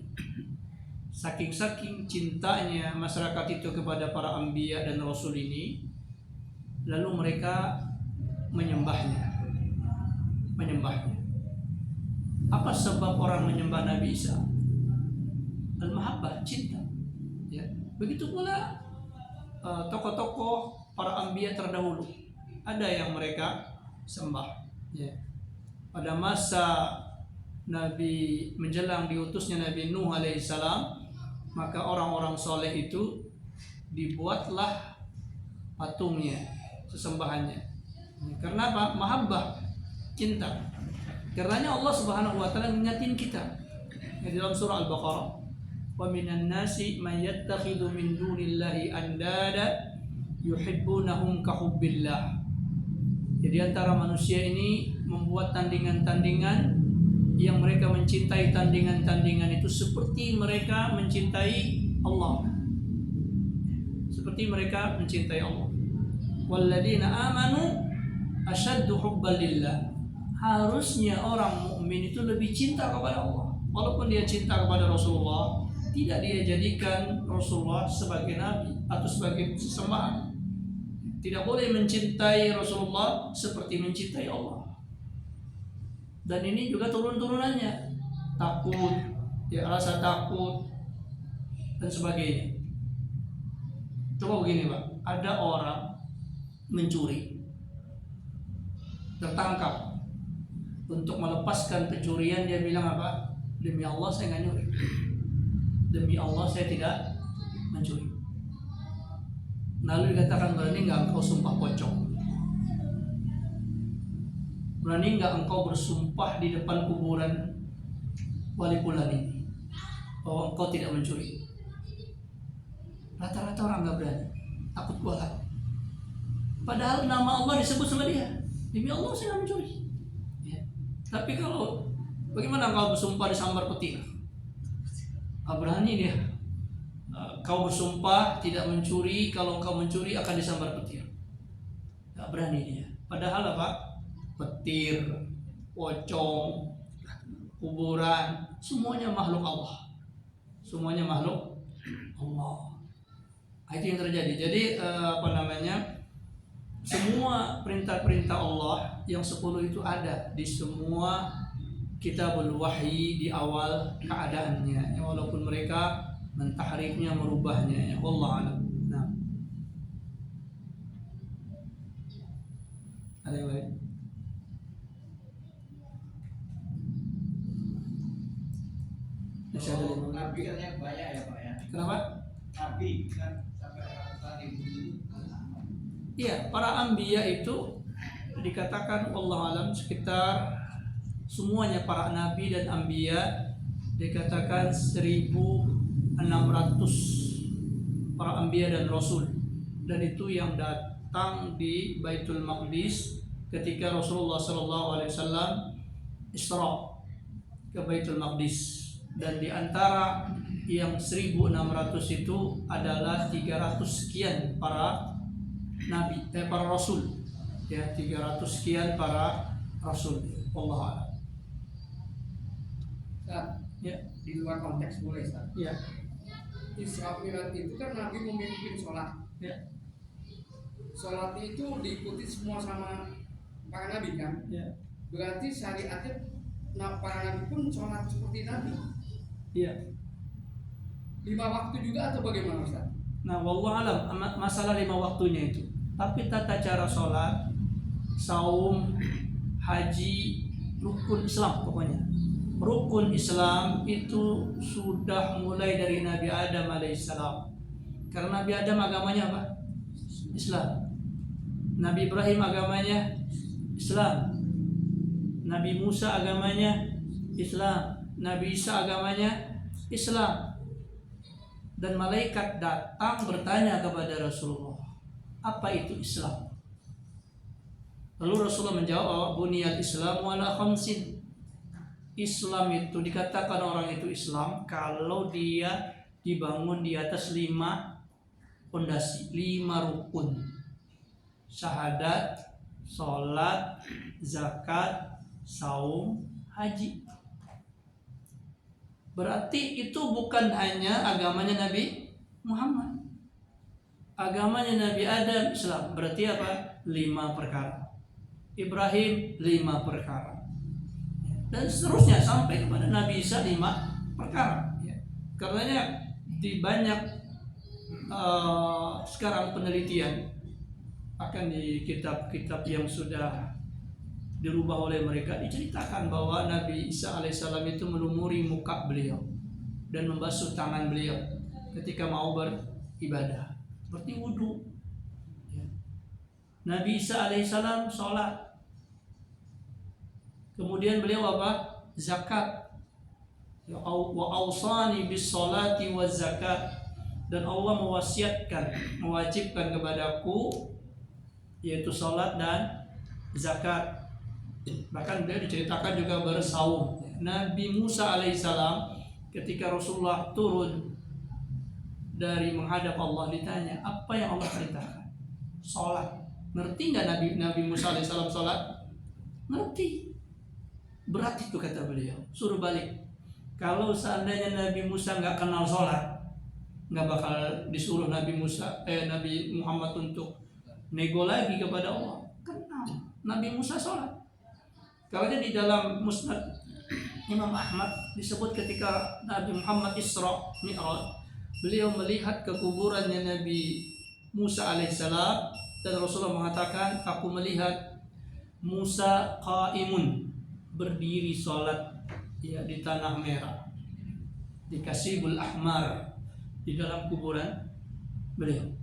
Saking cintanya masyarakat itu kepada para anbiya dan rasul ini, lalu mereka menyembahnya. Apa sebab orang menyembah Nabi Isa? Al-mahabbah, cinta. Ya. Begitu pula tokoh-tokoh para anbiya terdahulu, ada yang mereka sembah. Ya. Pada masa Nabi menjelang diutusnya Nabi Nuh alaihissalam, maka orang-orang soleh itu dibuatlah patungnya, sesembahannya. Karena apa? Mahabbah, cinta. Karenanya Allah Subhanahu wa taala mengingatkan kita di dalam surah Al-Baqarah, wa minan nasi may yattakhidhu min dunillahi andada yuhibbunahum ka hubbillah. Jadi antara manusia ini membuat tandingan-tandingan yang mereka mencintai tandingan-tandingan itu seperti mereka mencintai Allah. Seperti mereka mencintai Allah. Walladzina amanu asyaddu hubban lillah. Harusnya orang mukmin itu lebih cinta kepada Allah. Walaupun dia cinta kepada Rasulullah, tidak dia jadikan Rasulullah sebagai nabi atau sebagai sesembahan. Tidak boleh mencintai Rasulullah seperti mencintai Allah. Dan ini juga turun-turunannya, takut, ya, rasa takut dan sebagainya. Coba begini Pak, ada orang mencuri, tertangkap. Untuk melepaskan pencurian dia bilang apa? Demi Allah saya nggak nyuri. Demi Allah saya tidak mencuri. Lalu dikatakan, berani nggak engkau sumpah pocong? Berani nggak engkau bersumpah di depan kuburan wali fulan ini bahwa engkau tidak mencuri? Rata-rata orang nggak berani, takut kualat. Padahal nama Allah disebut sama dia. Demi Allah saya nggak mencuri. Ya. Tapi kalau bagaimana kau bersumpah disambar petir? Nggak berani dia. Kau bersumpah tidak mencuri, kalau kau mencuri akan disambar petir. Nggak berani dia. Padahal apa? Petir, pocong, kuburan, semuanya makhluk Allah. Semuanya makhluk Allah. Itu yang terjadi. Jadi semua perintah-perintah Allah yang 10 itu ada di semua kitabul wahyi di awal keadaannya. Ya, walaupun mereka mentahrifnya, merubahnya. Ya Allah alam. Nah. Ada yang lain? Nabi kan yang banyak ya Pak ya. Kenapa? Nabi kan sampai ratusan ribu itu. Iya, para anbiya itu dikatakan Allah alam sekitar semuanya para nabi dan anbiya dikatakan 1.600 para anbiya dan rasul, dan itu yang datang di Baitul Maqdis ketika Rasulullah SAW Isra ke Baitul Maqdis, dan di antara yang 1.600 itu adalah 300 sekian para nabi, para rasul, ya 300 sekian para rasul. Allah a'lam. Ya, di luar konteks boleh Ustaz. Ya. Isra Mi'raj itu kan Nabi memimpin sholat. Ya. Sholat itu diikuti semua sama para nabi kan? Ya. Berarti syariatnya para nabi pun sholat seperti Nabi. Iya. 5 waktu juga atau bagaimana Ustaz? Nah, wallahu alam masalah 5 waktunya itu. Tapi tata cara sholat, saum, haji, rukun Islam pokoknya. Rukun Islam itu sudah mulai dari Nabi Adam alaihissalam. Karena Nabi Adam agamanya apa? Islam. Nabi Ibrahim agamanya Islam. Nabi Musa agamanya Islam. Nabi Isa agamanya Islam. Dan malaikat datang bertanya kepada Rasulullah, apa itu Islam? Lalu Rasulullah menjawab, buniyal Islam ala khamsin. Islam itu dikatakan orang itu Islam kalau dia dibangun di atas 5 pondasi, 5 rukun. Syahadat, sholat, zakat, saum, haji. Berarti itu bukan hanya agamanya Nabi Muhammad. Agamanya Nabi Adam Islam. Berarti apa? 5 perkara. Ibrahim 5 perkara. Dan seterusnya sampai kepada Nabi Isa 5 perkara. Karenanya di banyak sekarang penelitian akan di kitab-kitab yang sudah dirubah oleh mereka diceritakan bahwa Nabi Isa alaihissalam itu melumuri muka beliau dan membasuh tangan beliau ketika mau beribadah seperti wudhu. Nabi Isa alaihissalam sholat, kemudian beliau apa? Zakat. Wa awsani bis sholati waz zakat, dan Allah mewajibkan kepadaku yaitu sholat dan zakat. Bahkan beliau diceritakan juga bersaum. Nabi Musa alaihissalam ketika Rasulullah turun dari menghadap Allah ditanya, apa yang Allah perintahkan? Sholat. Ngerti nggak Nabi Musa alaihissalam sholat? Ngerti. Berat itu kata beliau. Suruh balik. Kalau seandainya Nabi Musa nggak kenal sholat, nggak bakal disuruh Nabi Muhammad untuk nego lagi kepada Allah. Kenal. Nabi Musa sholat. Karena di dalam Musnad Imam Ahmad disebut ketika Nabi Muhammad Isra Mi'raj, beliau melihat ke kuburannya Nabi Musa alaihissalam, dan Rasulullah mengatakan, aku melihat Musa qaimun, berdiri sholat di tanah merah, di Kasibul Ahmar, di dalam kuburan beliau.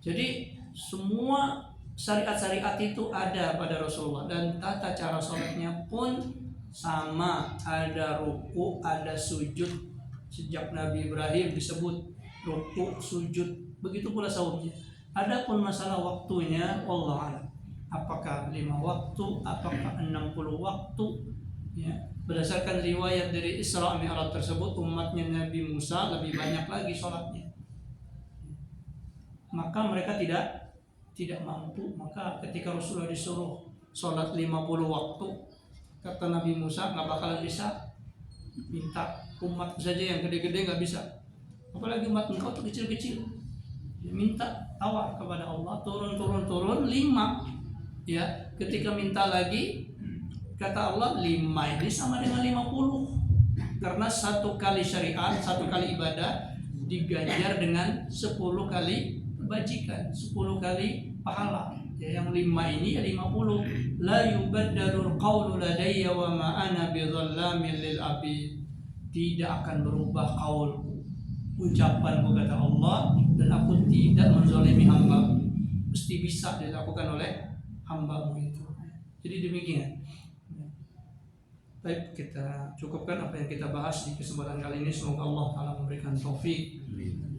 Jadi semua syariat-syariat itu ada pada Rasulullah, dan tata cara sholatnya pun sama, ada ruku, ada sujud. Sejak Nabi Ibrahim disebut ruku, sujud, begitu pula saumnya. Adapun masalah waktunya, Allah alam. apakah 5 waktu, apakah 60 waktu, ya. Berdasarkan riwayat dari Isra Mi'raj tersebut, umatnya Nabi Musa lebih banyak lagi sholatnya, maka mereka tidak mampu. Maka ketika Rasulullah disuruh sholat 50 waktu, kata Nabi Musa, nggak bakalan bisa. Minta umat saja yang gede-gede nggak bisa, apalagi umat engkau tuh kecil-kecil. Minta, tawar kepada Allah, turun 5. Ya, ketika minta lagi, kata Allah 5 ini sama dengan 50, karena 1 kali syariat, 1 kali ibadah diganjar dengan 10 kali kebajikan, 10 kali pahala. Ya, yang 5 ini ya 50. La yubaddalul qawlu ladayya wa ma ana bidzallamin lil abid. Tidak akan berubah qaulku, ucapanku, kata Allah, dan aku tidak menzalimi hamba. Mesti bisa dilakukan oleh hamba itu. Jadi demikian. Baik, kita cukupkan apa yang kita bahas di kesempatan kali ini. Semoga Allah Ta'ala memberikan taufik,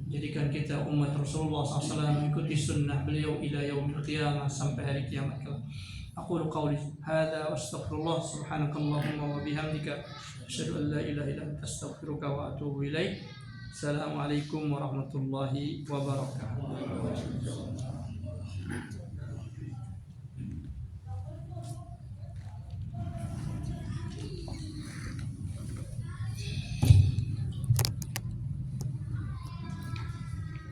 jadikan kita umat Rasulullah SAW mengikuti sunnah beliau ila yaumil qiyamah, sampai hari kiamat kelak. Aqulu qawli hadza wa astaghfirullah, subhanakallahumma wa bihamdika, asyhadu an la ilaha illa anta, astaghfiruka wa atubu ilaik. Assalamualaikum warahmatullahi wabarakatuh.